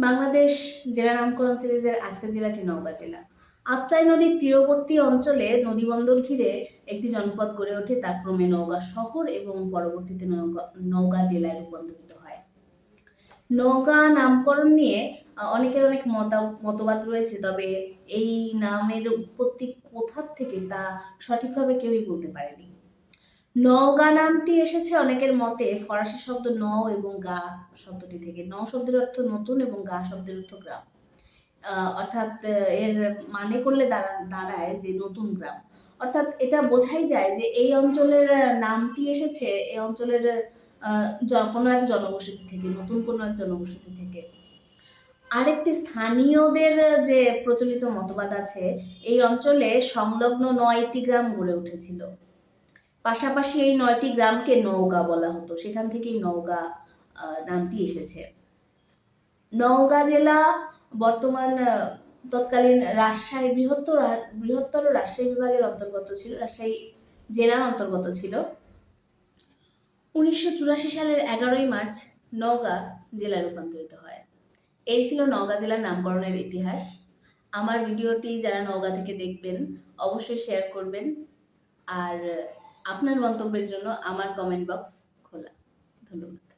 বাংলাদেশ জেলা নামকরণ সিরিজের আজকের জেলাটি নওগাঁ জেলা। আত্রাই নদীর তীরবর্তী অঞ্চলে নদীবন্দর ঘিরে একটি জনপদ গড়ে ওঠে, তা ক্রমে নওগাঁ শহর এবং পরবর্তীতে নওগাঁ জেলায় রূপান্তরিত হয়। নওগাঁ নামকরণ নিয়ে অনেকের অনেক মতবাদ রয়েছে, তবে এই নামের উৎপত্তি কোথা থেকে তা সঠিকভাবে কেউই বলতে পারেনি। নওগাঁ নামটি এসেছে অনেকের মতে ফরাসি শব্দ নও এবং গা শব্দটি থেকে। নও শব্দের অর্থ নতুন এবং গা শব্দের অর্থ গ্রাম, অর্থাৎ এর মানে করলে দাঁড়ায় যে নতুন গ্রাম। অর্থাৎ এটা বোঝাই যায় যে এই অঞ্চলের নামটি এসেছে এই অঞ্চলের কোনো এক জনবসতি থেকে, নতুন কোনো এক জনবসতি থেকে। আরেকটি স্থানীয়দের যে প্রচলিত মতবাদ আছে, এই অঞ্চলে সংলগ্ন 9টি গ্রাম গড়ে উঠেছিল। পাশাপাশি এই 9টি গ্রামকে নওগাঁ বলা হতো, সেখান থেকেই নওগাঁ নামটি এসেছে। নওগাঁ জেলা বর্তমান তৎকালীন রাজশাহী বৃহত্তর রাজশাহী বিভাগের অন্তর্গত ছিল, রাজশাহী জেলার অন্তর্গত ছিল। 1984 সালের 11ই মার্চ নওগাঁ জেলা রূপান্তরিত হয়। এই ছিল নওগাঁ জেলার নামকরণের ইতিহাস। আমার ভিডিওটি যারা নওগাঁ থেকে দেখবেন অবশ্যই শেয়ার করবেন, আর আপনার মন্তব্যের জন্য আমার কমেন্ট বক্স খোলা। ধন্যবাদ।